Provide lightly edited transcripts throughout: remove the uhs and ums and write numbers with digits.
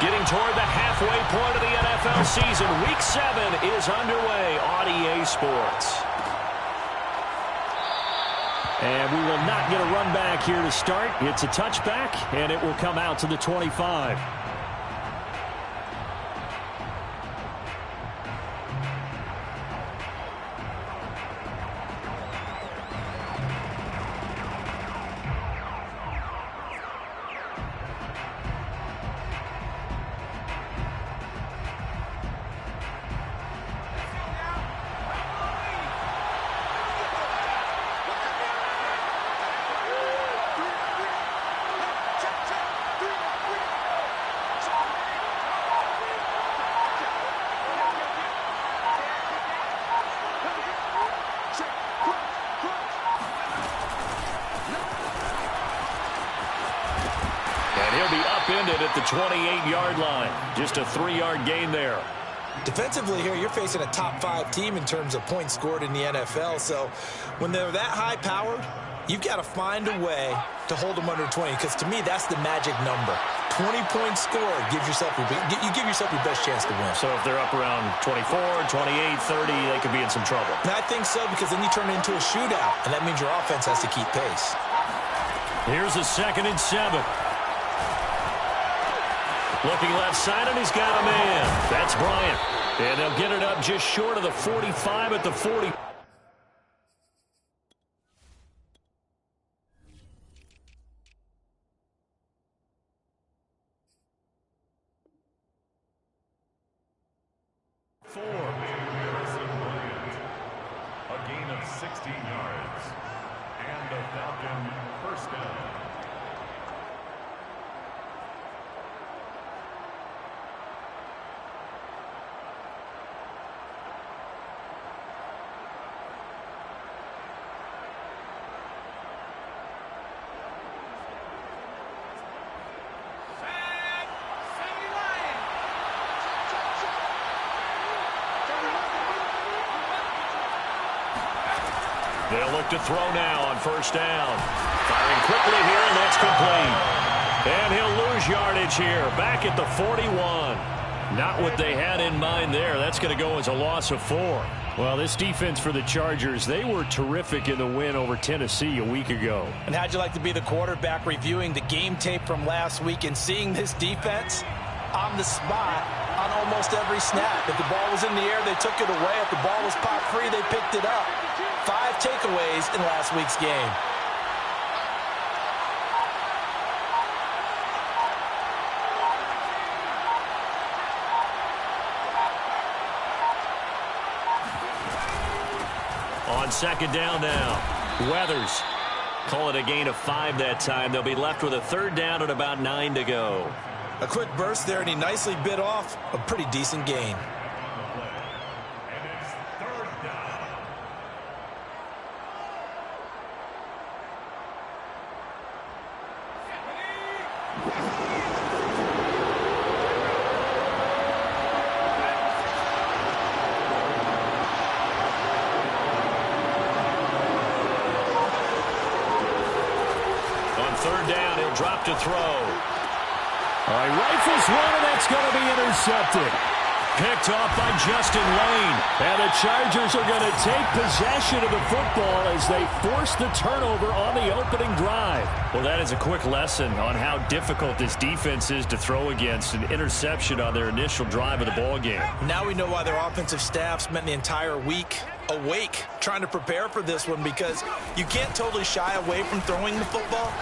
Getting toward the halfway point of the NFL season. Week 7 is underway on EA Sports. And we will not get a run back here to start. It's a touchback, and it will come out to the 25. At the 28-yard line. Just a 3-yard gain there. Defensively here, you're facing a top-5 team in terms of points scored in the NFL. So when they're that high-powered, you've got to find a way to hold them under 20. Because to me, that's the magic number. 20 points scored gives yourself you give yourself your best chance to win. So if they're up around 24, 28, 30, they could be in some trouble. And I think so, because then you turn it into a shootout, and that means your offense has to keep pace. Here's a 2nd and 7. Looking left side, and he's got a man. That's Bryant. And they'll get it up just short of the 45 at the 40. A gain of 16 yards. And the Falcon first down. They'll look to throw now on first down. Firing quickly here, and that's complete. And he'll lose yardage here, back at the 41. Not what they had in mind there. That's going to go as a loss of 4. Well, this defense for the Chargers, they were terrific in the win over Tennessee a week ago. And how'd you like to be the quarterback reviewing the game tape from last week and seeing this defense on the spot on almost every snap? If the ball was in the air, they took it away. If the ball was pop free, they picked it up. 5 takeaways in last week's game. On 2nd down now, Weathers. Call it a gain of 5 that time. They'll be left with a 3rd down and about 9 to go. A quick burst there, and he nicely bit off a pretty decent gain. Drop to throw. All right, rifles one, and that's going to be intercepted. Picked off by Justin Lane. And the Chargers are going to take possession of the football as they force the turnover on the opening drive. Well, that is a quick lesson on how difficult this defense is to throw against. An interception on their initial drive of the ball game. Now we know why their offensive staff spent the entire week awake trying to prepare for this one, because you can't totally shy away from throwing the football.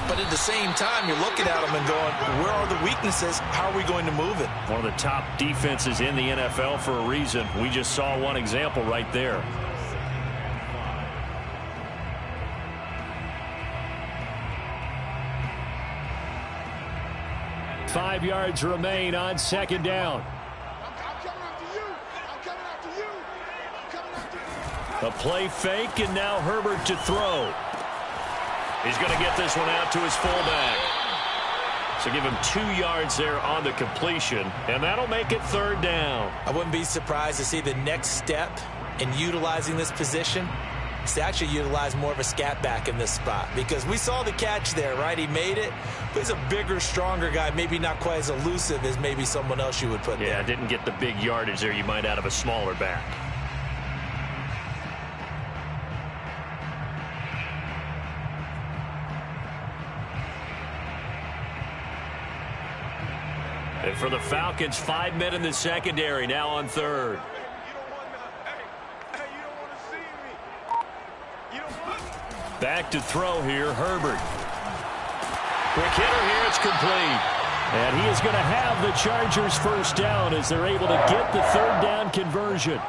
But at the same time, you're looking at them and going, where are the weaknesses? How are we going to move it? One of the top defenses in the NFL for a reason. We just saw one example right there. Five yards remain on 2nd down. A play fake, and now Herbert to throw. He's going to get this one out to his fullback. So give him 2 yards there on the completion, and that'll make it 3rd down. I wouldn't be surprised to see the next step in utilizing this position to actually utilize more of a scat back in this spot, because we saw the catch there, right? He made it, but he's a bigger, stronger guy, maybe not quite as elusive as maybe someone else you would put there. Yeah, didn't get the big yardage there you might out of a smaller back. And for the Falcons, 5 men in the secondary, now on third. Back to throw here, Herbert. Quick hitter here, it's complete. And he is going to have the Chargers first down as they're able to get the third down conversion.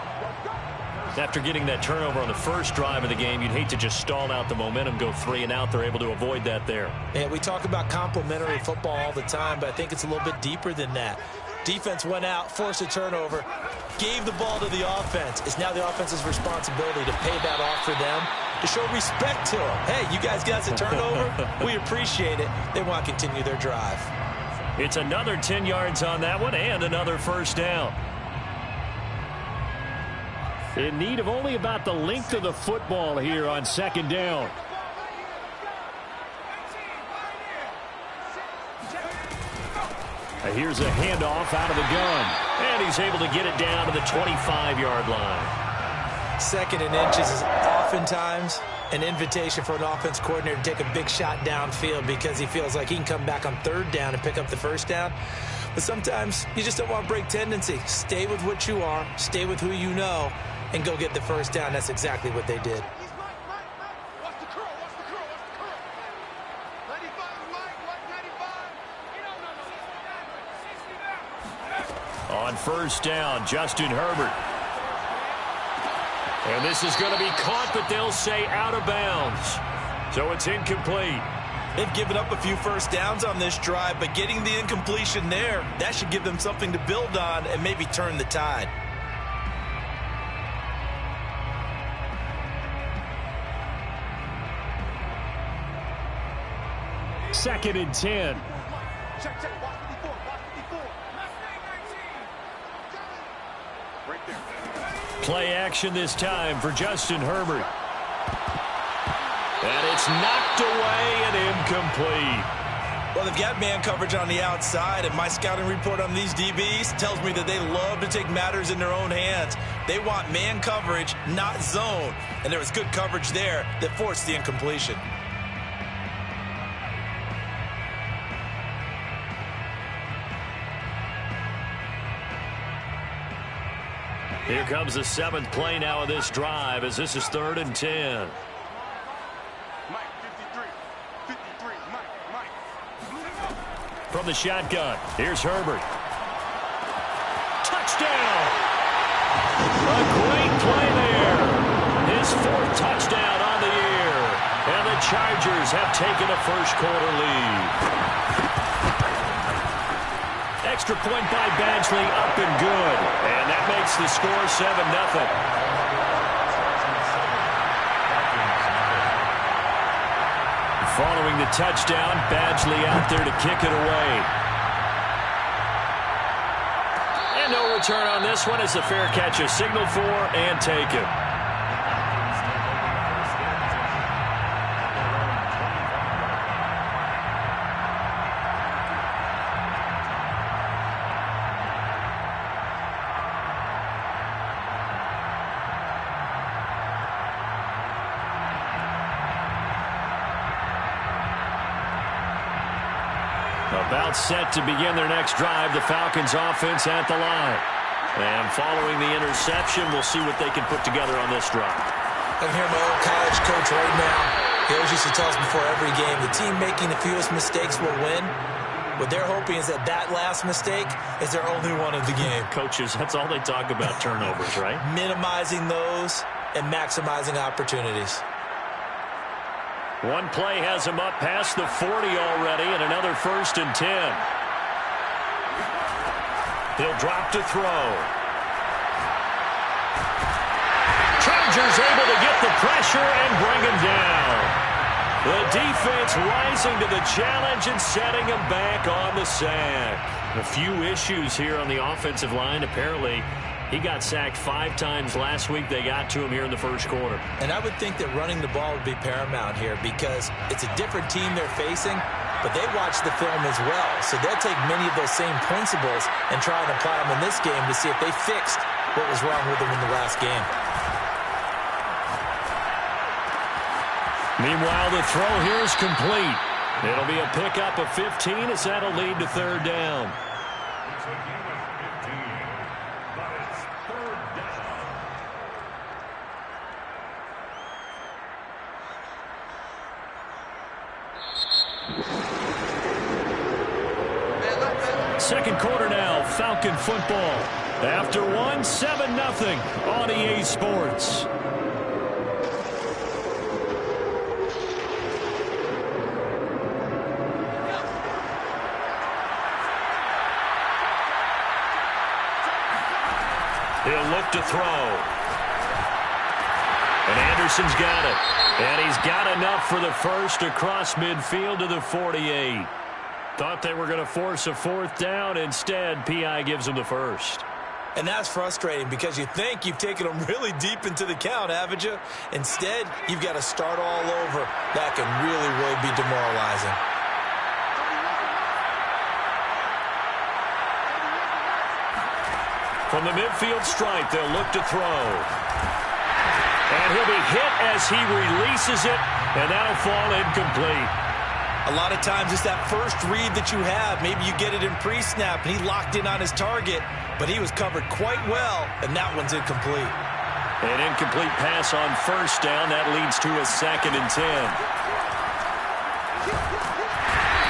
After getting that turnover on the first drive of the game, you'd hate to just stall out the momentum, go 3 and out. They're able to avoid that there. Yeah, we talk about complementary football all the time, but I think it's a little bit deeper than that. Defense went out, forced a turnover, gave the ball to the offense. It's now the offense's responsibility to pay that off for them, to show respect to them. Hey, you guys got the turnover? We appreciate it. They want to continue their drive. It's another 10 yards on that one and another first down. In need of only about the length of the football here on second down. Here's a handoff out of the gun. And he's able to get it down to the 25-yard line. Second and inches is oftentimes an invitation for an offense coordinator to take a big shot downfield because he feels like he can come back on third down and pick up the first down. But sometimes you just don't want to break tendency. Stay with what you are. Stay with who you know. And go get the first down. That's exactly what they did. On first down, Justin Herbert. And this is going to be caught, but they'll say out of bounds. So it's incomplete. They've given up a few first downs on this drive, but getting the incompletion there, that should give them something to build on and maybe turn the tide. Second and 10. Play action this time for Justin Herbert. And it's knocked away and incomplete. Well, they've got man coverage on the outside, and my scouting report on these DBs tells me that they love to take matters in their own hands. They want man coverage, not zone. And there was good coverage there that forced the incompletion. Here comes the 7th play now of this drive as this is 3rd and 10. From the shotgun, here's Herbert. Touchdown! A great play there. His 4th touchdown on the year. And the Chargers have taken a first-quarter lead. Extra point by Badgley, up and good. And that makes the score 7-0. Following the touchdown, Badgley out there to kick it away. And no return on this one as the fair catch is signaled for and taken. About set to begin their next drive, the Falcons offense at the line. And following the interception, we'll see what they can put together on this drive. I'm hearing my old college coach right now. He always used to tell us before every game, the team making the fewest mistakes will win. What they're hoping is that that last mistake is their only one of the game. Coaches, that's all they talk about, turnovers, right? Minimizing those and maximizing opportunities. One play has him up past the 40 already, and another 1st and 10. He'll drop to throw. Chargers able to get the pressure and bring him down. The defense rising to the challenge and setting him back on the sack. A few issues here on the offensive line. Apparently, He got sacked 5 times last week. They got to him here in the first quarter. And I would think that running the ball would be paramount here because it's a different team they're facing, but they watch the film as well. So they'll take many of those same principles and try and apply them in this game to see if they fixed what was wrong with them in the last game. Meanwhile, the throw here is complete. It'll be a pickup of 15 as that'll lead to third down. It's a game of 15, but it's third down. Second quarter now, Falcon football. After 1, 7-0 on EA Sports. He'll look to throw. And Anderson's got it. And he's got enough for the first across midfield to the 48. Thought they were going to force a fourth down. Instead, P.I. gives him the first. And that's frustrating because you think you've taken them really deep into the count, haven't you? Instead, you've got to start all over. That can really, really be demoralizing. From the midfield stripe, they'll look to throw. And he'll be hit as he releases it, and that'll fall incomplete. A lot of times it's that first read that you have. Maybe you get it in pre-snap, and he locked in on his target, but he was covered quite well, and that one's incomplete. An incomplete pass on first down. That leads to a 2nd and 10.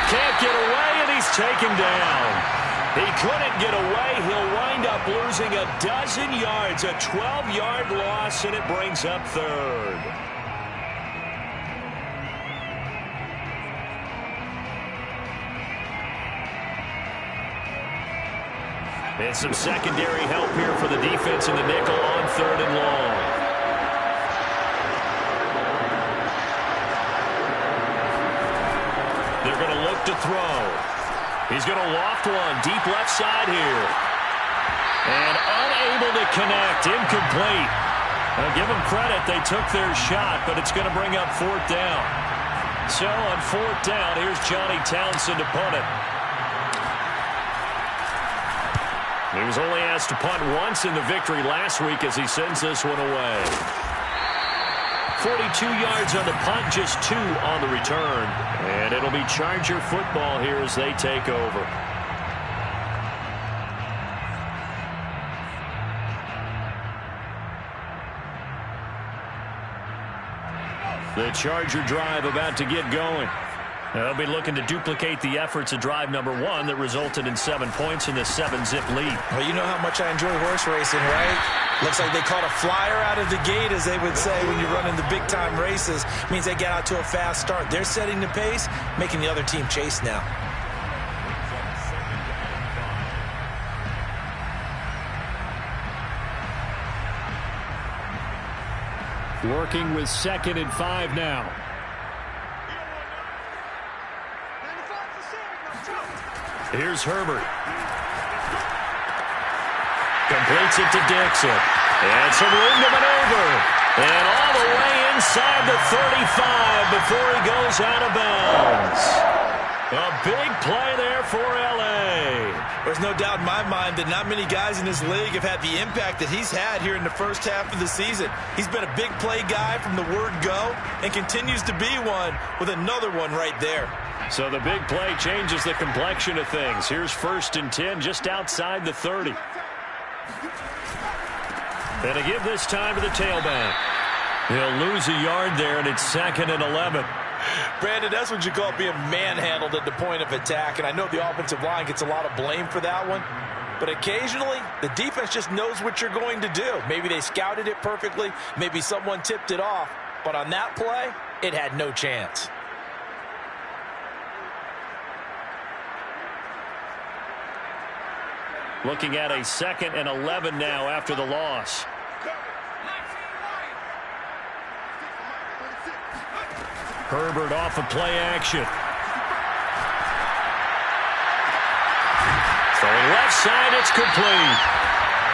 Can't get away, and he's taken down. He couldn't get away. He'll wind up losing a dozen yards, a 12-yard loss, and it brings up third. And some secondary help here for the defense in the nickel on 3rd and long. They're going to look to throw. He's going to loft one deep left side here. And unable to connect. Incomplete. Now give them credit. They took their shot, but it's going to bring up 4th down. So on 4th down, here's Johnny Townsend to punt it. He was only asked to punt once in the victory last week as he sends this one away. 42 yards on the punt, just 2 on the return. And it'll be Charger football here as they take over. The Charger drive about to get going. They'll be looking to duplicate the efforts of drive number 1 that resulted in 7 points in the 7-zip lead. Well, you know how much I enjoy horse racing, right? Looks like they caught a flyer out of the gate, as they would say when you're running the big-time races. Means they get out to a fast start. They're setting the pace, making the other team chase now. Working with 2nd and 5 now. Here's Herbert. Completes it to Dixon. And some room to maneuver. And all the way inside the 35 before he goes out of bounds. A big play there for L.A. There's no doubt in my mind that not many guys in this league have had the impact that he's had here in the first half of the season. He's been a big play guy from the word go and continues to be one with another one right there. So the big play changes the complexion of things. Here's 1st and 10 just outside the 30. And to give this time to the tailback. He'll lose a yard there, and it's 2nd and 11. Brandon, that's what you call being manhandled at the point of attack. And I know the offensive line gets a lot of blame for that one. But occasionally, the defense just knows what you're going to do. Maybe they scouted it perfectly. Maybe someone tipped it off. But on that play, it had no chance. Looking at a 2nd and 11 now after the loss. Herbert off of play action. Throwing left side, it's complete.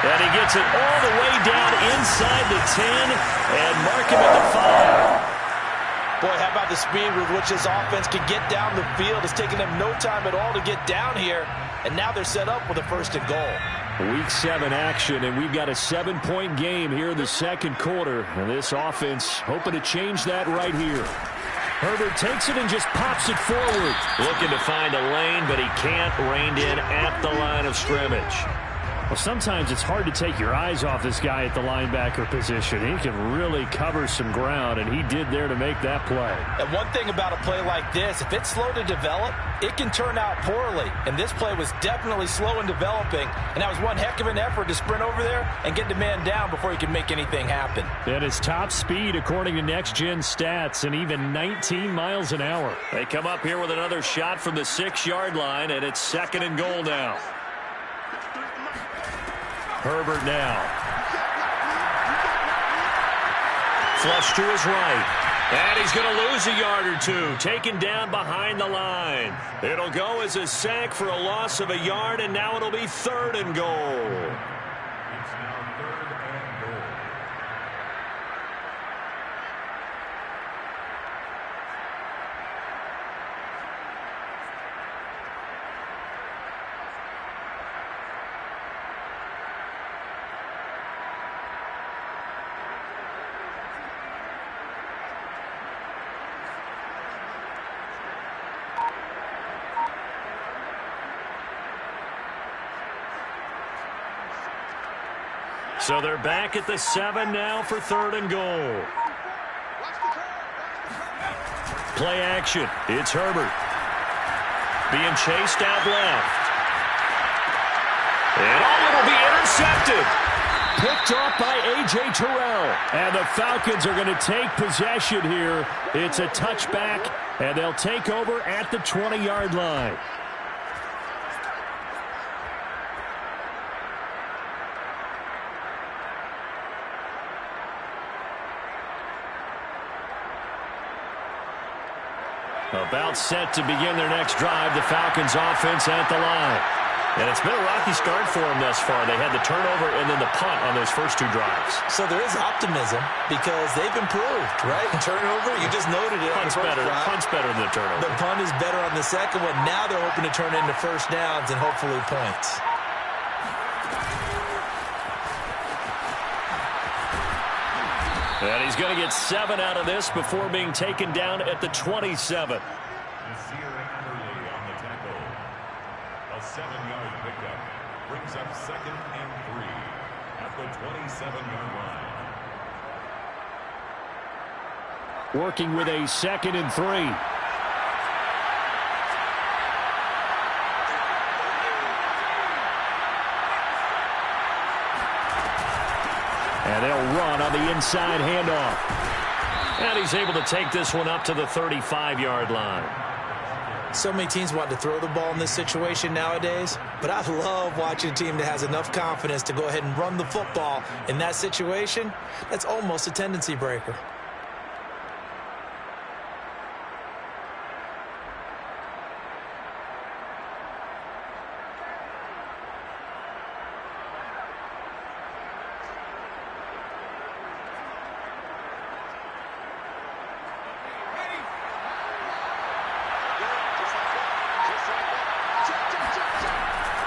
And he gets it all the way down inside the 10 and mark him at the 5. Boy, how about the speed with which this offense can get down the field? It's taking them no time at all to get down here, and now they're set up with a 1st and goal. Week 7 action, and we've got a 7-point game here in the second quarter. And this offense hoping to change that right here. Herbert takes it and just pops it forward. Looking to find a lane, but he can't. Reined in at the line of scrimmage. Well, sometimes it's hard to take your eyes off this guy at the linebacker position. He can really cover some ground, and he did there to make that play. And one thing about a play like this, if it's slow to develop, it can turn out poorly. And this play was definitely slow in developing, and that was one heck of an effort to sprint over there and get the man down before he can make anything happen. And his top speed, according to Next Gen Stats, and even 19 miles an hour. They come up here with another shot from the 6-yard line, and it's 2nd and goal now. Herbert now. Flush to his right. And he's going to lose a yard or two. Taken down behind the line. It'll go as a sack for a loss of a yard, and now it'll be 3rd and goal. It's now 3rd and goal. So they're back at the 7 now for 3rd and goal. Play action. It's Herbert. Being chased out left. And it'll be intercepted. Picked off by A.J. Terrell. And the Falcons are going to take possession here. It's a touchback, and they'll take over at the 20-yard line. About set to begin their next drive, the Falcons offense at the line. And it's been a rocky start for them thus far. They had the turnover and then the punt on those first 2 drives. So there is optimism because they've improved, right? Turnover, you just noted it. Punt's better. Punt's better than the turnover. The punt is better on the second one. Now they're hoping to turn into 1st downs and hopefully points. And he's going to get 7 out of this before being taken down at the 27. Nasir Adderley on the tackle. A 7-yard pickup brings up 2nd and 3 at the 27-yard line. Working with a 2nd and 3. And they'll run on the inside handoff. And he's able to take this one up to the 35-yard line. So many teams want to throw the ball in this situation nowadays, but I love watching a team that has enough confidence to go ahead and run the football in that situation. That's almost a tendency breaker.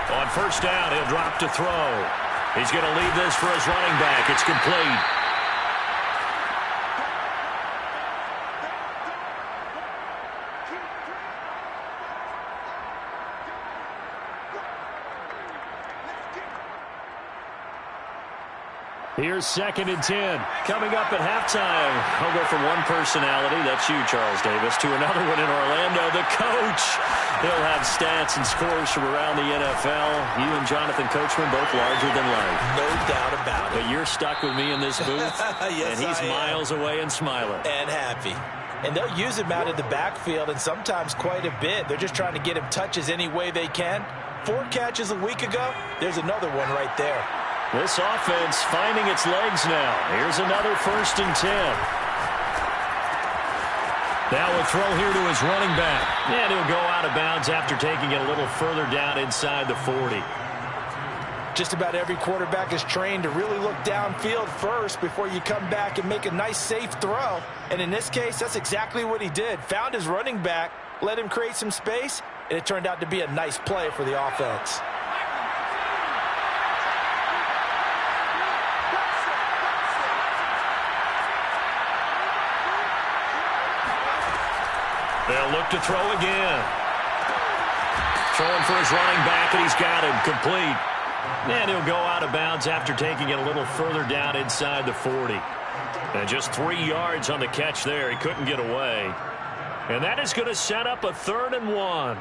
On 1st down, he'll drop to throw. He's going to leave this for his running back. It's complete. Here's 2nd and 10. Coming up at halftime, I'll go from one personality, that's you, Charles Davis, to another one in Orlando, the coach. He'll have stats and scores from around the NFL. You and Jonathan Coachman, both larger than life. No doubt about it. But you're stuck with me in this booth, yes, and he's miles away and smiling. And happy. And they'll use him out of the backfield, and sometimes quite a bit. They're just trying to get him touches any way they can. 4 catches a week ago, there's another one right there. This offense finding its legs now. Here's another 1st and 10. Now a throw here to his running back. And he'll go out of bounds after taking it a little further down inside the 40. Just about every quarterback is trained to really look downfield first before you come back and make a nice, safe throw. And in this case, that's exactly what he did. Found his running back, let him create some space, and it turned out to be a nice play for the offense. They'll look to throw again. Throwing for his running back, and he's got him complete. And he'll go out of bounds after taking it a little further down inside the 40. And just 3 yards on the catch there. He couldn't get away. And that is going to set up a 3rd and 1.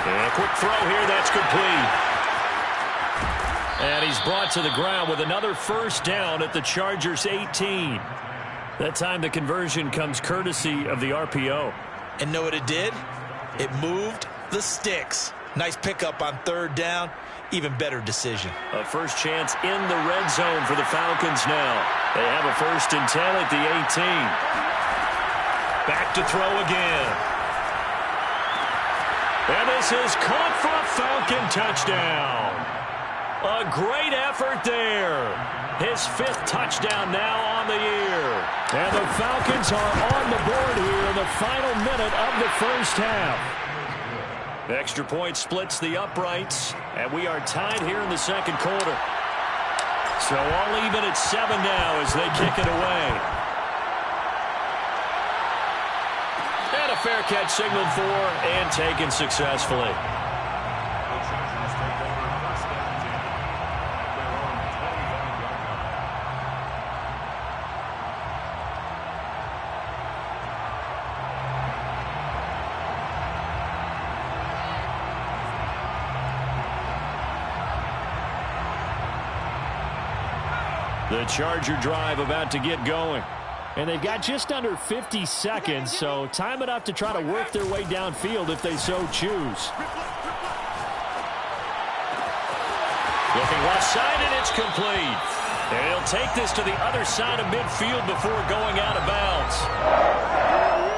And a quick throw here, that's complete. And he's brought to the ground with another first down at the Chargers' 18. That time the conversion comes courtesy of the RPO. And know what it did? It moved the sticks. Nice pickup on 3rd down. Even better decision. A first chance in the red zone for the Falcons now. They have a 1st and 10 at the 18. Back to throw again. And this is caught for a Falcon touchdown. A great effort there. His 5th touchdown now on the year. And the Falcons are on the board here in the final minute of the first half. The extra point splits the uprights, and we are tied here in the 2nd quarter. So all even at 7 now as they kick it away. And a fair catch signaled for and taken successfully. The Charger drive about to get going. And they've got just under 50 seconds, so time enough to try to work their way downfield if they so choose. Looking left side, and it's complete. And he'll take this to the other side of midfield before going out of bounds.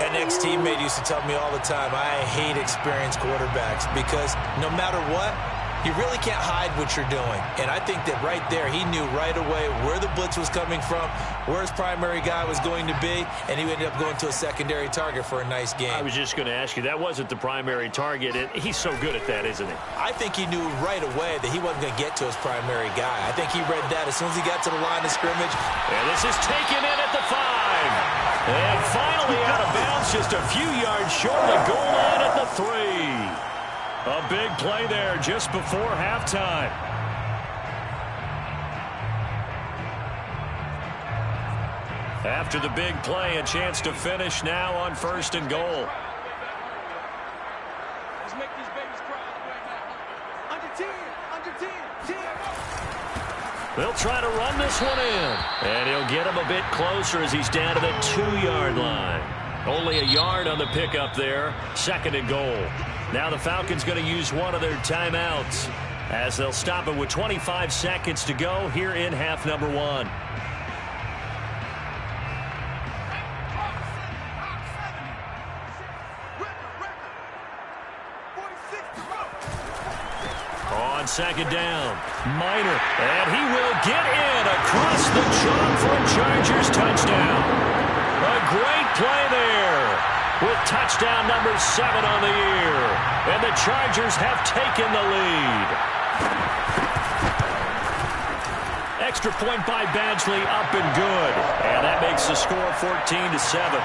An ex-teammate used to tell me all the time, I hate experienced quarterbacks because no matter what, you really can't hide what you're doing. And I think that right there, he knew right away where the blitz was coming from, where his primary guy was going to be, and he ended up going to a secondary target for a nice game. I was just going to ask you, that wasn't the primary target. He's so good at that, isn't he? I think he knew right away that he wasn't going to get to his primary guy. I think he read that as soon as he got to the line of scrimmage. And this is taken in at the 5. And finally out of bounds, just a few yards short of the goal line at the 3. A big play there just before halftime. After the big play, a chance to finish now on 1st and goal. Let's make these babies cry right now. Under 10, under 10, 10. They'll try to run this one in. And he'll get him a bit closer as he's down to the 2-yard line. Only a yard on the pickup there. 2nd and goal. Now the Falcons going to use one of their timeouts as they'll stop it with 25 seconds to go here in half number 1. On 2nd down, Minor, and he will get in across the chalk for a Chargers touchdown. A great play there, with touchdown number 7 on the year. And the Chargers have taken the lead. Extra point by Badgley, up and good. And that makes the score 14-7.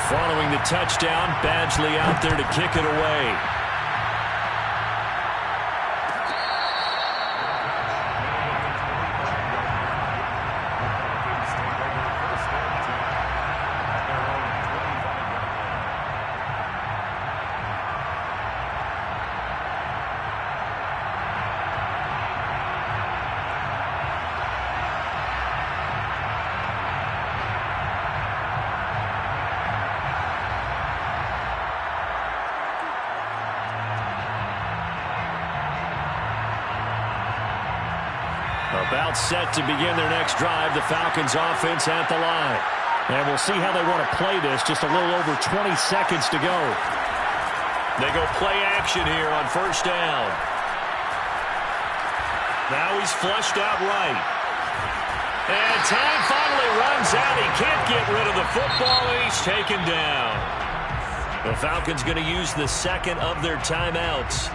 Following the touchdown, Badgley out there to kick it away. About set to begin their next drive. The Falcons offense at the line. And we'll see how they want to play this. Just a little over 20 seconds to go. They go play action here on first down. Now he's flushed out right. And time finally runs out. He can't get rid of the football, and he's taken down. The Falcons going to use the second of their timeouts,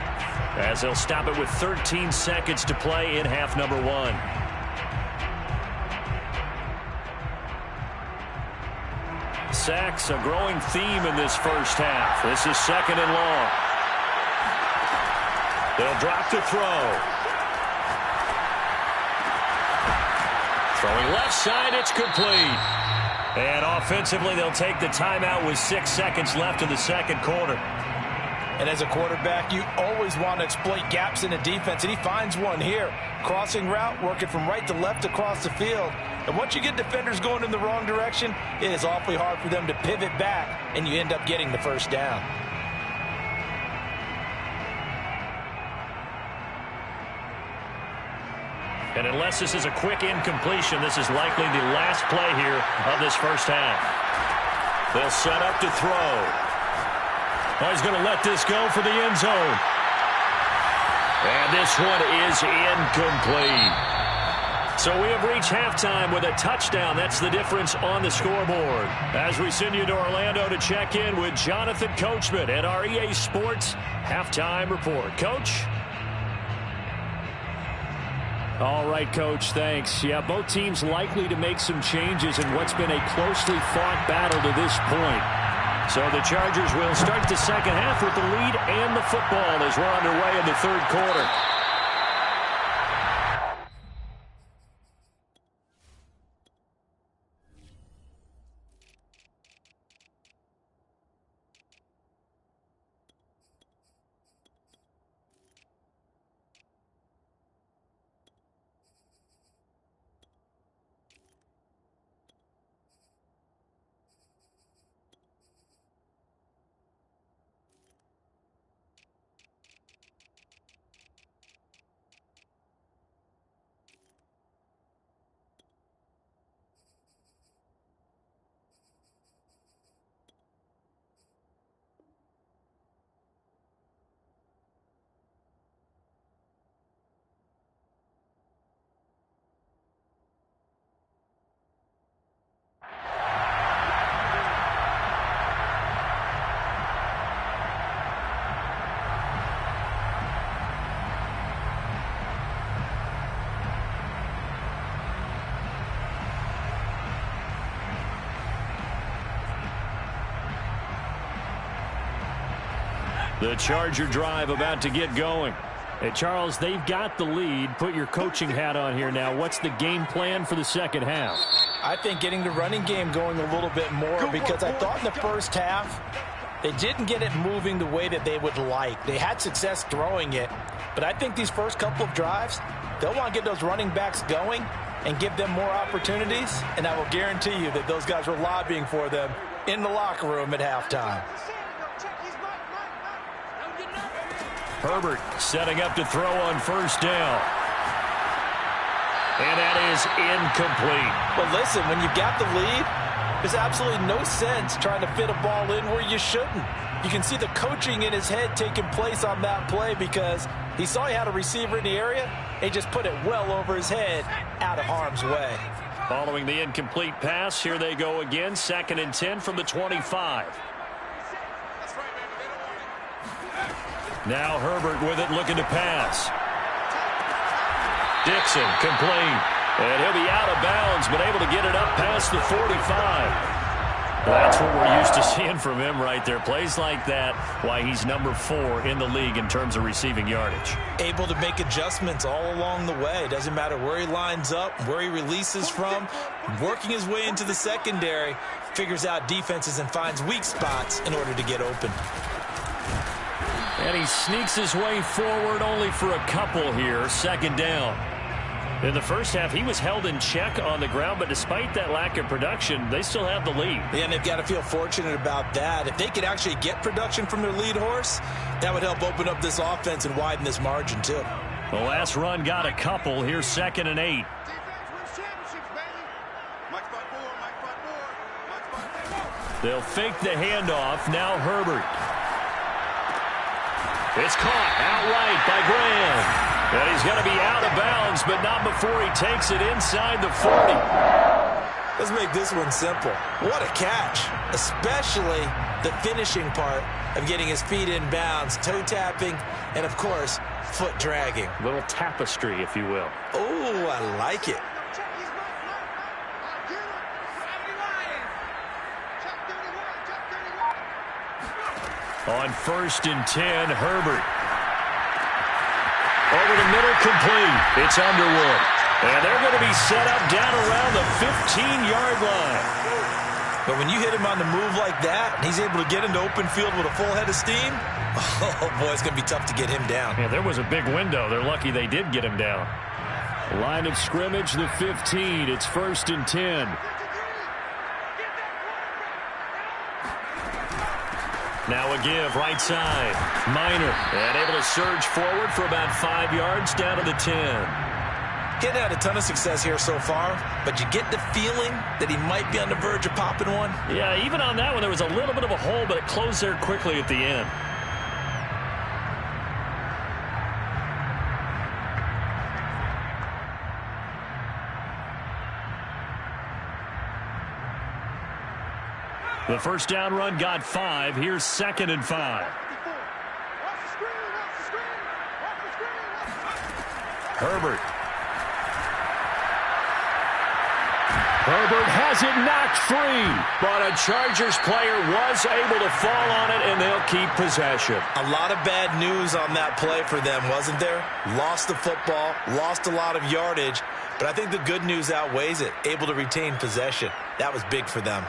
as they'll stop it with 13 seconds to play in half number 1. Sacks, a growing theme in this first half. This is second and long. They'll drop to throw. Throwing left side, it's complete. And offensively, they'll take the timeout with 6 seconds left in the second quarter. And as a quarterback, you always want to exploit gaps in the defense, and he finds one here. Crossing route, working from right to left across the field. And once you get defenders going in the wrong direction, it is awfully hard for them to pivot back, and you end up getting the first down. And unless this is a quick incompletion, this is likely the last play here of this first half. They'll set up to throw. Oh, he's going to let this go for the end zone. And this one is incomplete. So we have reached halftime with a touchdown. That's the difference on the scoreboard. As we send you to Orlando to check in with Jonathan Coachman at our EA Sports Halftime Report. Coach? All right, Coach, thanks. Yeah, both teams likely to make some changes in what's been a closely fought battle to this point. So the Chargers will start the second half with the lead and the football as we're underway in the third quarter. The Charger drive about to get going. Hey, Charles, they've got the lead. Put your coaching hat on here now. What's the game plan for the second half? I think getting the running game going a little bit more, because I thought in the first half they didn't get it moving the way that they would like. They had success throwing it, but I think these first couple of drives, they'll want to get those running backs going and give them more opportunities, and I will guarantee you that those guys were lobbying for them in the locker room at halftime. Herbert setting up to throw on first down. And that is incomplete. But listen, when you've got the lead, there's absolutely no sense trying to fit a ball in where you shouldn't. You can see the coaching in his head taking place on that play because he saw he had a receiver in the area and he just put it well over his head out of harm's way. Following the incomplete pass, here they go again. 2nd and 10 from the 25. Now Herbert with it, looking to pass. Dixon complete. And he'll be out of bounds, but able to get it up past the 45. That's what we're used to seeing from him right there. Plays like that, why he's number 4 in the league in terms of receiving yardage. Able to make adjustments all along the way. Doesn't matter where he lines up, where he releases from. Working his way into the secondary, figures out defenses and finds weak spots in order to get open. And he sneaks his way forward only for a couple here. 2nd down. In the first half, he was held in check on the ground, but despite that lack of production, they still have the lead. Yeah, and they've got to feel fortunate about that. If they could actually get production from their lead horse, that would help open up this offense and widen this margin, too. The last run got a couple. Here's 2nd and 8. They'll fake the handoff. Now Herbert. It's caught outright by Graham. And he's going to be out of bounds, but not before he takes it inside the 40. Let's make this one simple. What a catch, especially the finishing part of getting his feet in bounds, toe tapping, and of course, foot dragging. Little tapestry, if you will. Oh, I like it. On 1st and 10, Herbert. Over the middle, complete. It's Underwood. And they're going to be set up down around the 15-yard line. But when you hit him on the move like that, and he's able to get into open field with a full head of steam, oh, boy, it's going to be tough to get him down. Yeah, there was a big window. They're lucky they did get him down. Line of scrimmage, the 15. It's 1st and 10. Now a give, right side. Minor, and able to surge forward for about 5 yards down to the 10. Getting had a ton of success here so far, but you get the feeling that he might be on the verge of popping one. Yeah, even on that one, there was a little bit of a hole, but it closed there quickly at the end. The first down run got 5. Here's 2nd and 5. Herbert. Herbert has it knocked free, but a Chargers player was able to fall on it, and they'll keep possession. A lot of bad news on that play for them, wasn't there? Lost the football, lost a lot of yardage, but I think the good news outweighs it. Able to retain possession. That was big for them.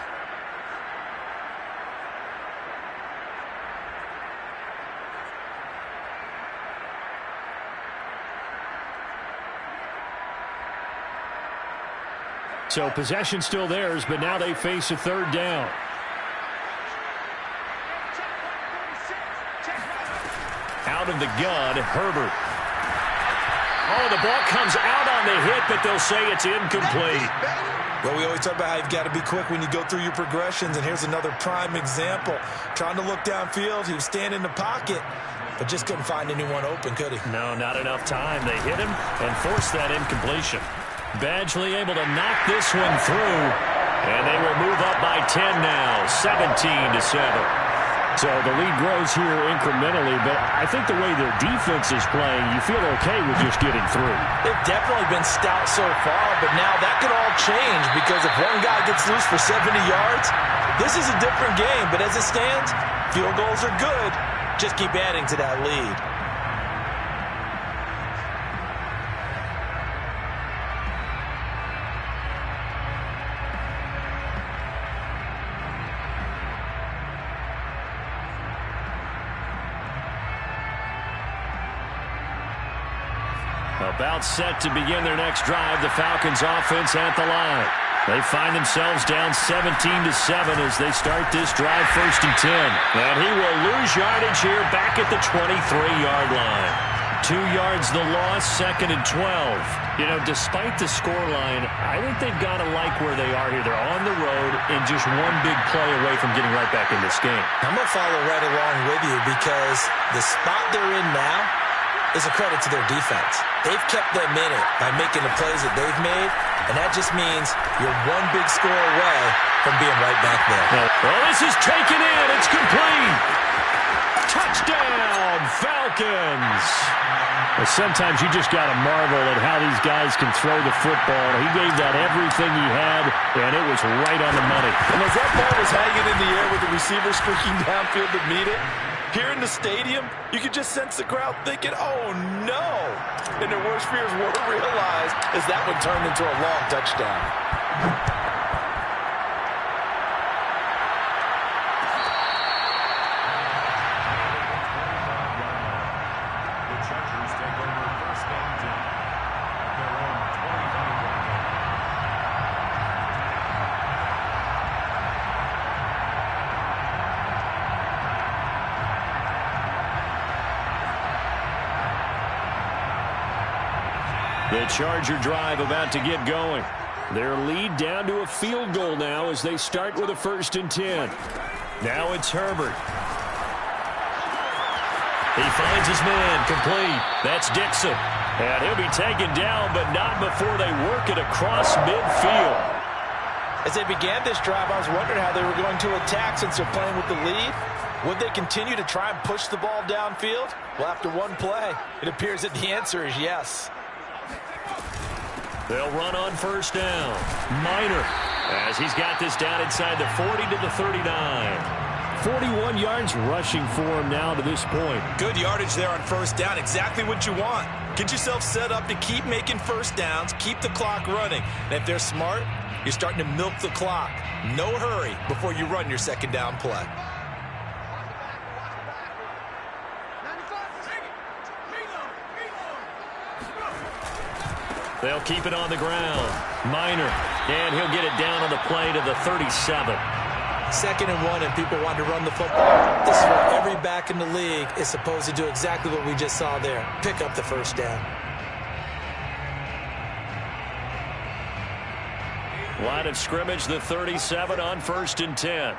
So possession still theirs, but now they face a 3rd down. Out of the gun, Herbert. Oh, the ball comes out on the hit, but they'll say it's incomplete. Well, we always talk about how you've got to be quick when you go through your progressions, and here's another prime example. Trying to look downfield, he was standing in the pocket, but just couldn't find anyone open, could he? No, not enough time. They hit him and forced that incompletion. Badgley able to knock this one through, and they will move up by 10 now, 17-7. So the lead grows here incrementally, but I think the way their defense is playing, you feel okay with just getting through. They've definitely been stout so far, but now that could all change because if one guy gets loose for 70 yards, this is a different game. But as it stands, field goals are good. Just keep adding to that lead. About set to begin their next drive, the Falcons offense at the line. They find themselves down 17-7 as they start this drive 1st and 10. And he will lose yardage here back at the 23-yard line. 2 yards the loss, 2nd and 12. You know, despite the scoreline, I think they've got to like where they are here. They're on the road and just one big play away from getting right back in this game. I'm going to follow right along with you because the spot they're in now is a credit to their defense. They've kept them in it by making the plays that they've made, and that just means you're one big score away from being right back there. Well, this is taken in. It's complete. Touchdown, Falcons. Well, sometimes you just got to marvel at how these guys can throw the football. He gave that everything he had, and it was right on the money. And as that ball was hanging in the air with the receiver streaking downfield to meet it, here in the stadium, you could just sense the crowd thinking, oh, no. And their worst fears were realized as that one turned into a long touchdown. The Charger drive about to get going. Their lead down to a field goal now as they start with a 1st and 10. Now it's Herbert. He finds his man, complete. That's Dixon. And he'll be taken down, but not before they work it across midfield. As they began this drive, I was wondering how they were going to attack since they're playing with the lead. Would they continue to try and push the ball downfield? Well, after one play, it appears that the answer is yes. They'll run on 1st down. Minor, as he's got this down inside the 40 to the 39. 41 yards rushing for him now to this point. Good yardage there on 1st down. Exactly what you want. Get yourself set up to keep making 1st downs, keep the clock running. And if they're smart, you're starting to milk the clock. No hurry before you run your 2nd down play. They'll keep it on the ground. Minor, and he'll get it down on the play to the 37. 2nd and 1, and people want to run the football. This is where every back in the league is supposed to do exactly what we just saw there. Pick up the 1st down. Line of scrimmage, the 37 on 1st and 10.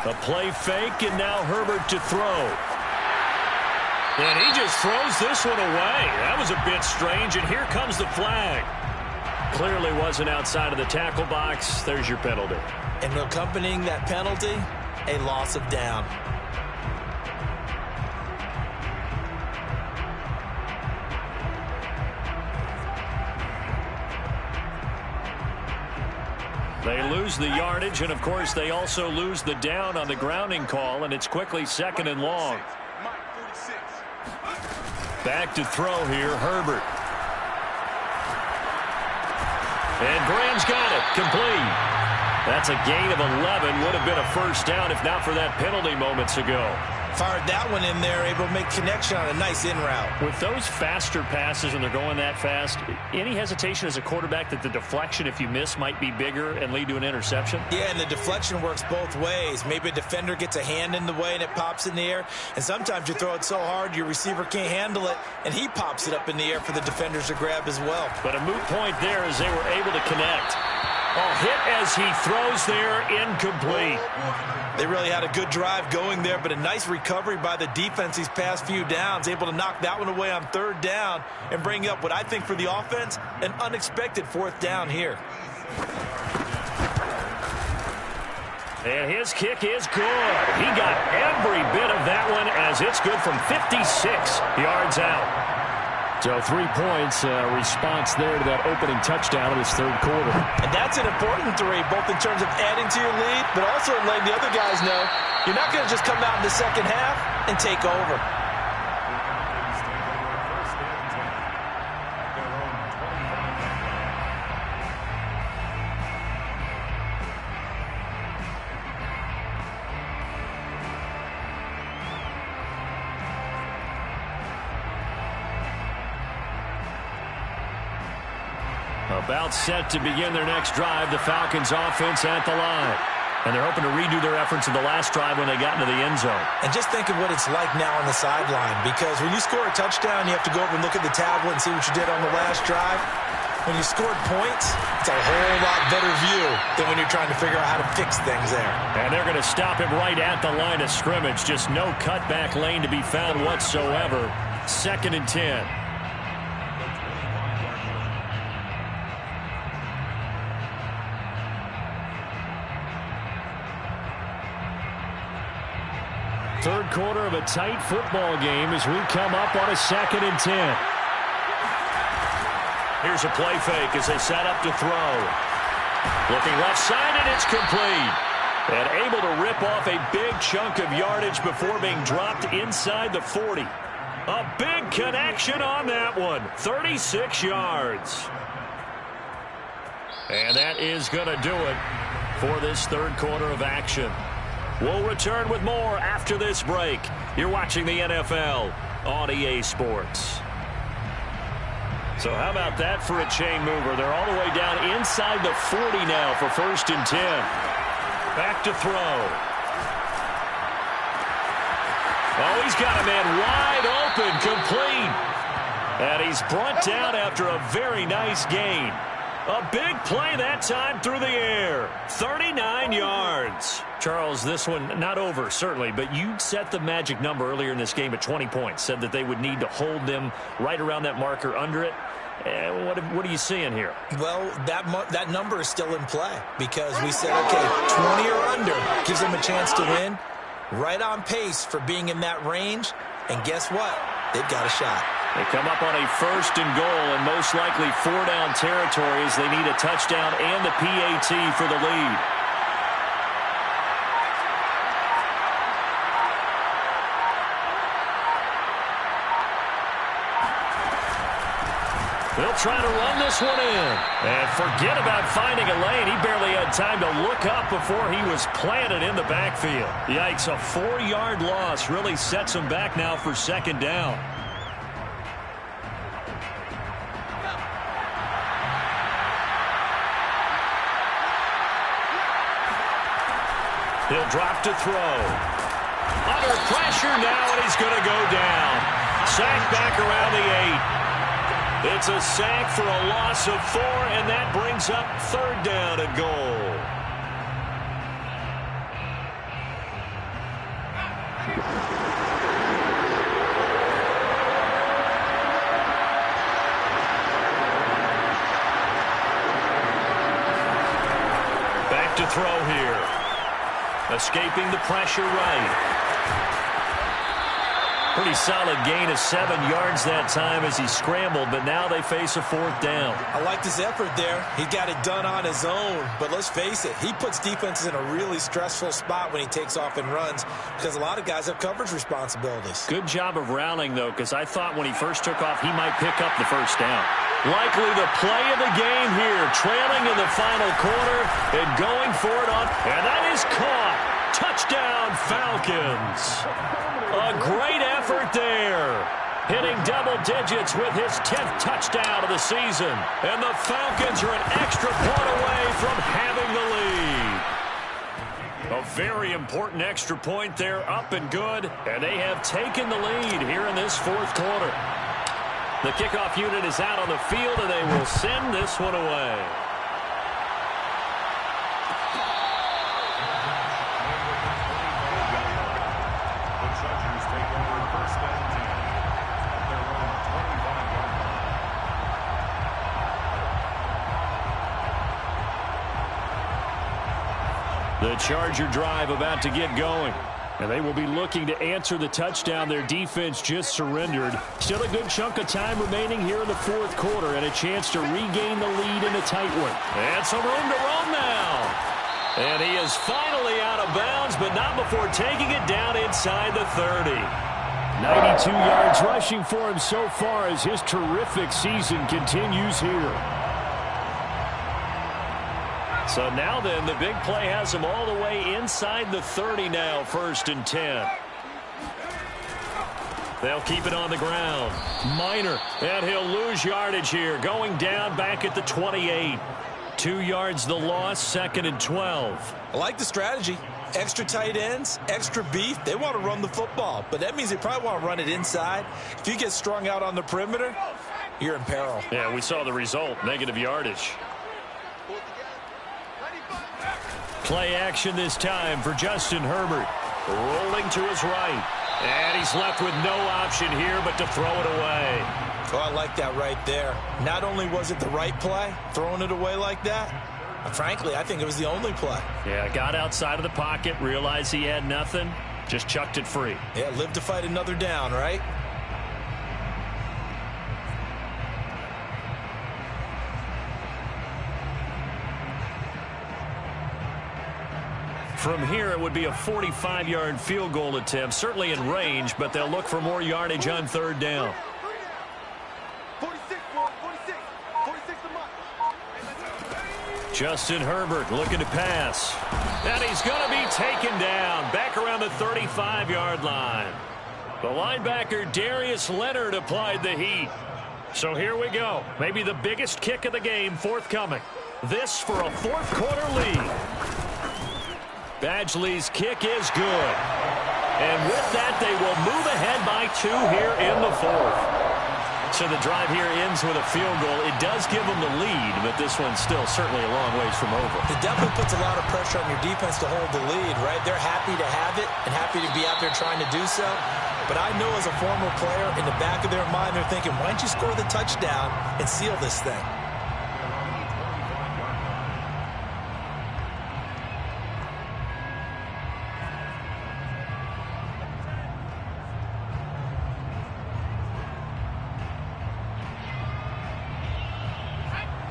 A play fake, and now Herbert to throw. And he just throws this one away. That was a bit strange, and here comes the flag. Clearly wasn't outside of the tackle box. There's your penalty. And accompanying that penalty, a loss of down. They lose the yardage, and of course they also lose the down on the grounding call, and it's quickly 2nd and long. Back to throw here, Herbert. And Graham's got it, complete. That's a gain of 11, would have been a 1st down if not for that penalty moments ago. Fired that one in there, able to make connection on a nice in route. With those faster passes when they're going that fast, any hesitation as a quarterback that the deflection, if you miss, might be bigger and lead to an interception? Yeah, and the deflection works both ways. Maybe a defender gets a hand in the way and it pops in the air, and sometimes you throw it so hard your receiver can't handle it, and he pops it up in the air for the defenders to grab as well. But a moot point there as they were able to connect. Oh, hit as he throws there, incomplete. They really had a good drive going there, but a nice recovery by the defense these past few downs, able to knock that one away on 3rd down and bring up what I think for the offense, an unexpected 4th down here. And his kick is good. He got every bit of that one as it's good from 56 yards out. So 3 points, response there to that opening touchdown of this 3rd quarter. And that's an important 3, both in terms of adding to your lead, but also in letting the other guys know you're not going to just come out in the 2nd half and take over. About set to begin their next drive, the Falcons offense at the line. And they're hoping to redo their efforts in the last drive when they got into the end zone. And just think of what it's like now on the sideline, because when you score a touchdown, you have to go over and look at the tablet and see what you did on the last drive. When you scored points, it's a whole lot better view than when you're trying to figure out how to fix things there. And they're going to stop him right at the line of scrimmage. Just no cutback lane to be found whatsoever. 2nd and 10. Third quarter of a tight football game as we come up on a 2nd and 10. Here's a play fake as they set up to throw. Looking left side, and it's complete. And able to rip off a big chunk of yardage before being dropped inside the 40. A big connection on that one. 36 yards. And that is going to do it for this 3rd quarter of action. We'll return with more after this break. You're watching the NFL on EA Sports. So how about that for a chain mover? They're all the way down inside the 40 now for 1st and 10. Back to throw. Oh, he's got a man wide open, complete. And he's brought down after a very nice gain. A big play that time through the air. 39 yards. Charles, this one not over, certainly, but you set the magic number earlier in this game at 20 points. Said that they would need to hold them right around that marker under it. What are you seeing here? Well, that number is still in play because we said, okay, 20 or under gives them a chance to win. Right on pace for being in that range. And guess what? They've got a shot. They come up on a 1st and goal and most likely 4-down territory as they need a touchdown and the PAT for the lead. They'll try to run this one in. And forget about finding a lane. He barely had time to look up before he was planted in the backfield. Yikes, a 4-yard loss really sets him back now for 2nd down. He'll drop to throw. Under pressure now, and he's going to go down. Sack back around the 8. It's a sack for a loss of 4, and that brings up 3rd down and goal. Back to throw here. Escaping the pressure right. Pretty solid gain of 7 yards that time as he scrambled, but now they face a 4th down. I liked his effort there. He got it done on his own, but let's face it, he puts defenses in a really stressful spot when he takes off and runs because a lot of guys have coverage responsibilities. Good job of rallying, though, because I thought when he first took off, he might pick up the 1st down. Likely the play of the game here, trailing in the final quarter and going for it on, and that is caught. Touchdown, Falcons. A great effort there. Hitting double digits with his 10th touchdown of the season. And the Falcons are an extra point away from having the lead. A very important extra point there, up and good. And they have taken the lead here in this 4th quarter. The kickoff unit is out on the field, and they will send this one away. The Charger drive about to get going. And they will be looking to answer the touchdown their defense just surrendered. Still a good chunk of time remaining here in the 4th quarter and a chance to regain the lead in a tight one. And some room to roam now. And he is finally out of bounds, but not before taking it down inside the 30. 92 yards rushing for him so far as his terrific season continues here. So now then, the big play has him all the way inside the 30 now, 1st and 10. They'll keep it on the ground. Minor, and he'll lose yardage here, going down back at the 28. 2 yards the loss, 2nd and 12. I like the strategy. Extra tight ends, extra beef. They want to run the football, but that means they probably want to run it inside. If you get strung out on the perimeter, you're in peril. Yeah, we saw the result, negative yardage. Play action this time for Justin Herbert. Rolling to his right. And he's left with no option here but to throw it away. Oh, I like that right there. Not only was it the right play, throwing it away like that, frankly, I think it was the only play. Yeah, got outside of the pocket, realized he had nothing, just chucked it free. Yeah, live to fight another down, right? From here, it would be a 45-yard field goal attempt, certainly in range, but they'll look for more yardage on 3rd down. 46 a month. Justin Herbert looking to pass. And he's going to be taken down back around the 35-yard line. The linebacker Darius Leonard applied the heat. So here we go. Maybe the biggest kick of the game forthcoming. This for a 4th quarter lead. Badgley's kick is good. And with that, they will move ahead by 2 here in the fourth. So the drive here ends with a field goal. It does give them the lead, but this one's still certainly a long ways from over. It definitely puts a lot of pressure on your defense to hold the lead, right? They're happy to have it and happy to be out there trying to do so. But I know as a former player, in the back of their mind, they're thinking, why don't you score the touchdown and seal this thing?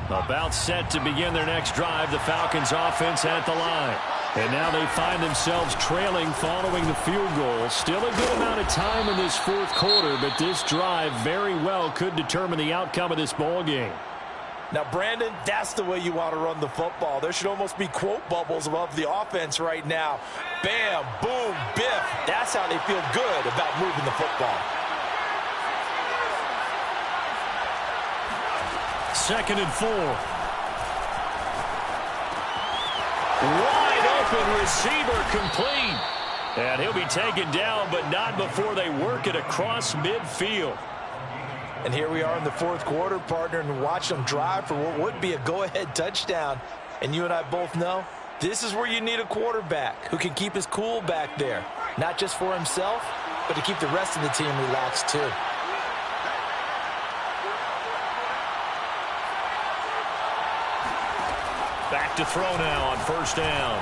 About set to begin their next drive, the Falcons offense at the line. And now they find themselves trailing following the field goal. Still a good amount of time in this fourth quarter, but this drive very well could determine the outcome of this ball game. Now, Brandon, that's the way you want to run the football. There should almost be quote bubbles above the offense right now. Bam, boom, biff. That's how they feel good about moving the football. 2nd and 4. Wide open receiver complete. And he'll be taken down, but not before they work it across midfield. And here we are in the fourth quarter, partner, and watch them drive for what would be a go-ahead touchdown. And you and I both know this is where you need a quarterback who can keep his cool back there. Not just for himself, but to keep the rest of the team relaxed too. Back to throw now on first down.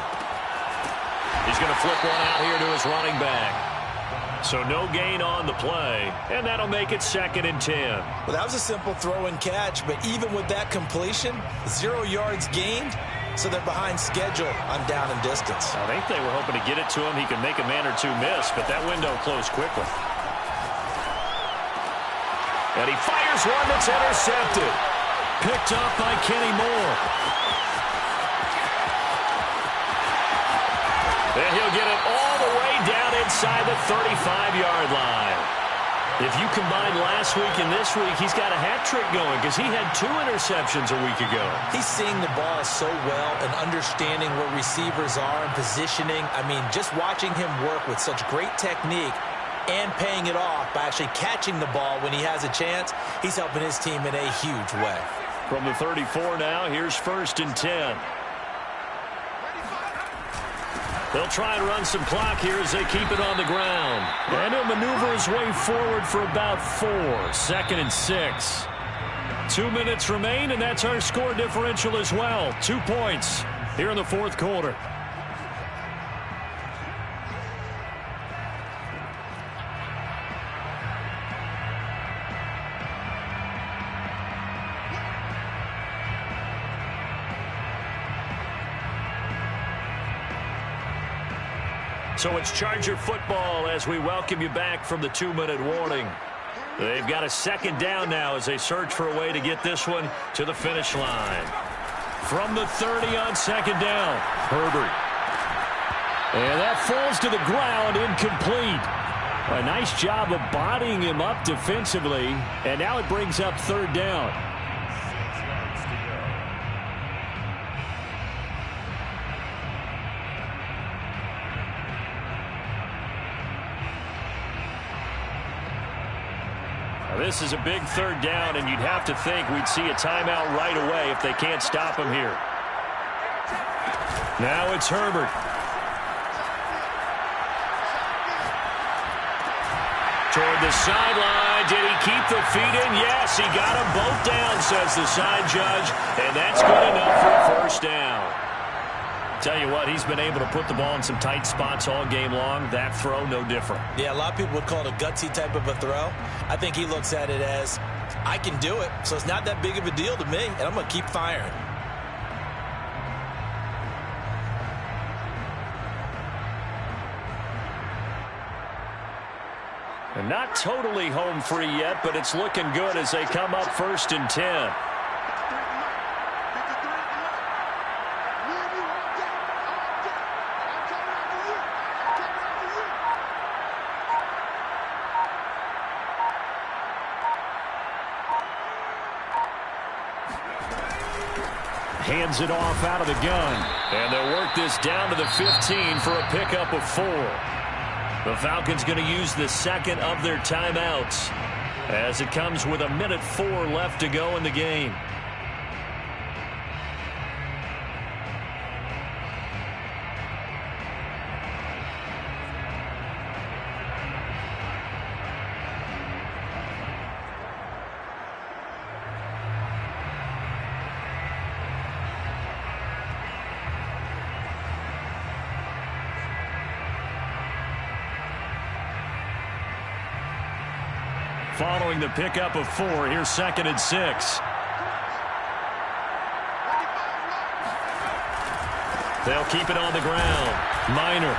He's going to flip one out here to his running back. So no gain on the play, and that'll make it 2nd and 10. Well, that was a simple throw and catch, but even with that completion, 0 yards gained, so they're behind schedule on down and distance. I think they were hoping to get it to him. He could make a man or two miss, but that window closed quickly. And he fires one that's intercepted. Picked up by Kenny Moore. And he'll get it all the way down inside the 35-yard line. If you combine last week and this week, he's got a hat trick going because he had 2 interceptions a week ago. He's seeing the ball so well and understanding where receivers are and positioning. I mean, just watching him work with such great technique and paying it off by actually catching the ball when he has a chance, he's helping his team in a huge way. From the 34 now, here's 1st and 10. They'll try and run some clock here as they keep it on the ground. And he'll maneuver his way forward for about 4. 2nd and 6. 2 minutes remain, and that's our score differential as well. 2 points here in the fourth quarter. So it's Charger football as we welcome you back from the 2-minute warning. They've got a 2nd down now as they search for a way to get this one to the finish line. From the 30 on 2nd down, Herbert. And that falls to the ground, incomplete. A nice job of bodying him up defensively, and now it brings up 3rd down. This is a big 3rd down, and you'd have to think we'd see a timeout right away if they can't stop him here. Now it's Herbert. Toward the sideline. Did he keep the feet in? Yes, he got them both down, says the side judge, and that's good enough for a 1st down. Tell you what, he's been able to put the ball in some tight spots all game long. That throw, no different. Yeah, a lot of people would call it a gutsy type of a throw. I think he looks at it as, I can do it, so it's not that big of a deal to me, and I'm going to keep firing. And not totally home free yet, but it's looking good as they come up 1st and 10. Hands it off out of the gun. And they'll work this down to the 15 for a pickup of 4. The Falcons going to use the second of their timeouts as it comes with 1:04 left to go in the game. Following the pickup of 4, here's 2nd and 6. They'll keep it on the ground. Minor.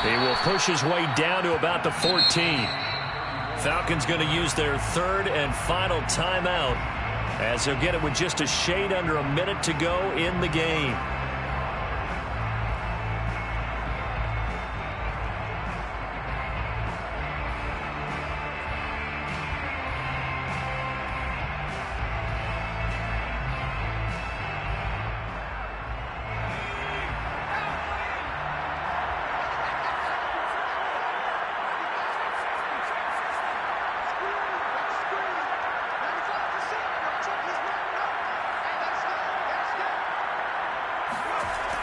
He will push his way down to about the 14. Falcons going to use their 3rd and final timeout as they'll get it with just a shade under a minute to go in the game.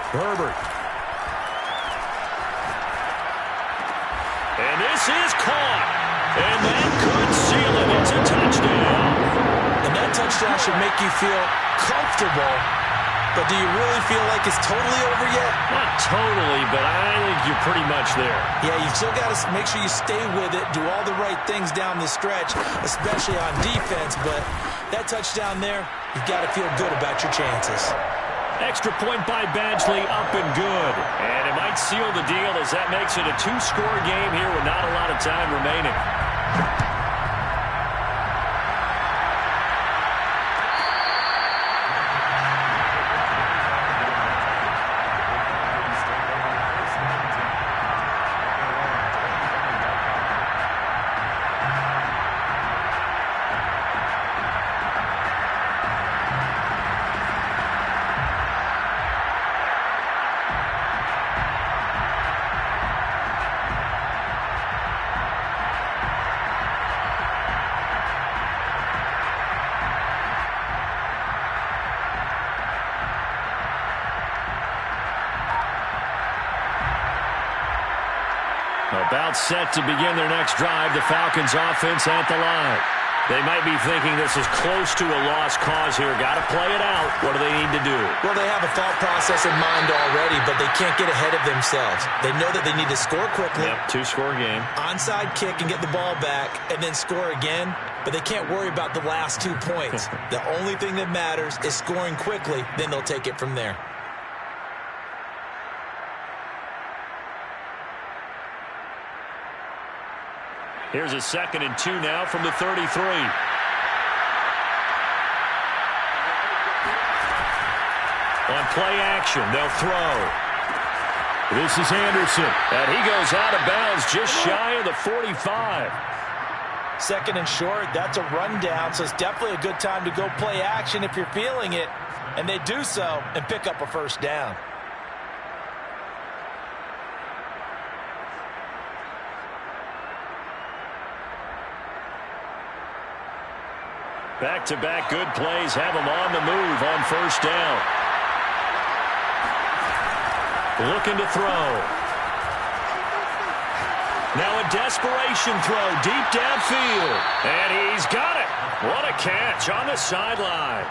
Herbert. And this is caught. And that could seal it. It's a touchdown. And that touchdown should make you feel comfortable. But do you really feel like it's totally over yet? Not totally, but I think you're pretty much there. Yeah, you still got to make sure you stay with it, do all the right things down the stretch, especially on defense. But that touchdown there, you've got to feel good about your chances. Extra point by Badgley, up and good. And it might seal the deal as that makes it a 2-score game here with not a lot of time remaining. About set to begin their next drive, the Falcons offense at the line. They might be thinking this is close to a lost cause here. Got to play it out. What do they need to do? Well, they have a thought process in mind already, but they can't get ahead of themselves. They know that they need to score quickly. Yep, 2-score game. Onside kick and get the ball back and then score again, but they can't worry about the last 2 points. The only thing that matters is scoring quickly, then they'll take it from there. Here's a 2nd and 2 now from the 33. On play action, they'll throw. This is Anderson. And he goes out of bounds just shy of the 45. 2nd and short, that's a rundown, so it's definitely a good time to go play action if you're feeling it. And they do so and pick up a first down. Back-to-back good plays have them on the move on first down. Looking to throw. Now a desperation throw deep downfield. And he's got it. What a catch on the sideline.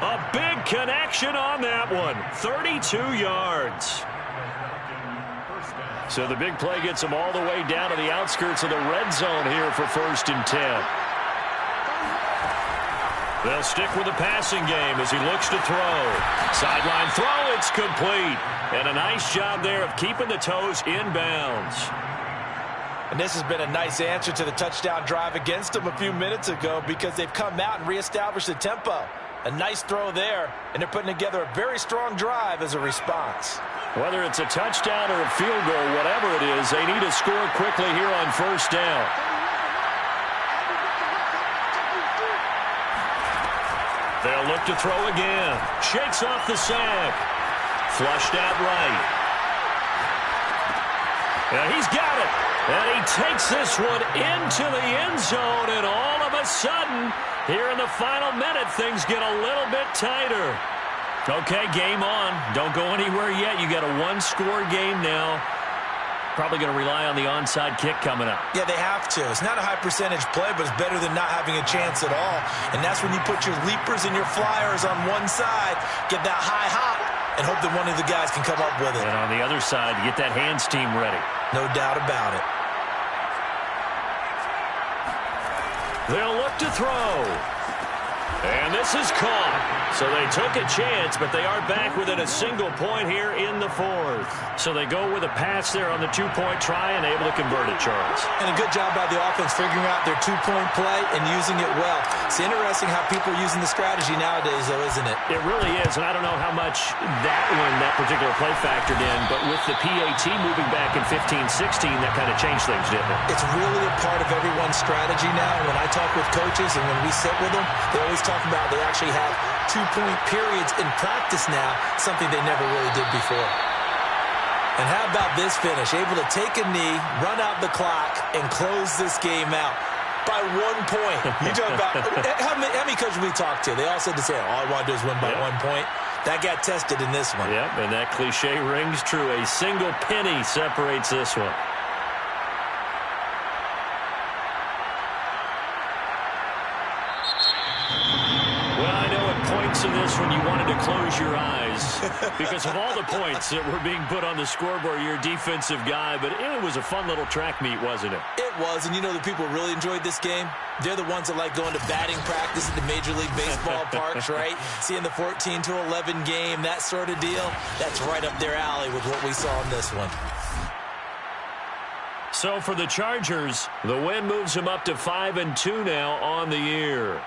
A big connection on that one. 32 yards. So the big play gets him all the way down to the outskirts of the red zone here for 1st and 10. They'll stick with the passing game as he looks to throw. Sideline throw, it's complete. And a nice job there of keeping the toes inbounds. And this has been a nice answer to the touchdown drive against them a few minutes ago because they've come out and reestablished the tempo. A nice throw there, and they're putting together a very strong drive as a response. Whether it's a touchdown or a field goal, whatever it is, they need to score quickly here on first down. They'll look to throw again. Shakes off the sack. Flushed out right. And he's got it. And he takes this one into the end zone, and all of a sudden, here in the final minute, things get a little bit tighter. Okay, game on. Don't go anywhere yet. You got a one-score game now. Probably going to rely on the onside kick coming up. Yeah, they have to. It's not a high-percentage play, but it's better than not having a chance at all. And that's when you put your leapers and your flyers on one side, get that high hop, and hope that one of the guys can come up with it. And on the other side, get that hands team ready. No doubt about it. They'll look to throw. And this is caught. So they took a chance, but they are back within a single point here in the fourth. So they go with a pass there on the two-point try and able to convert it, Charles. And a good job by the offense figuring out their two-point play and using it well. It's interesting how people are using the strategy nowadays, though, isn't it? It really is, and I don't know how much that particular play factored in, but with the PAT moving back in 15-16, that kind of changed things, didn't it? It's really a part of everyone's strategy now. When I talk with coaches and when we sit with them, they always talk about they actually have two-point periods in practice now, something they never really did before. And how about this finish? Able to take a knee, run out the clock, and close this game out by 1 point. You talk about how many coaches we talked to? They all said the same. All I want to do is win by 1 point. That got tested in this one. Yep, and that cliche rings true. A single penny separates this one. To this when you wanted to close your eyes because of all the points that were being put on the scoreboard. You're a defensive guy, but it was a fun little track meet, wasn't it? It was, and you know the people really enjoyed this game? They're the ones that like going to batting practice at the Major League Baseball parks, right? Seeing the 14-11 game, that sort of deal. That's right up their alley with what we saw in this one. So for the Chargers, the win moves them up to 5-2 now on the year.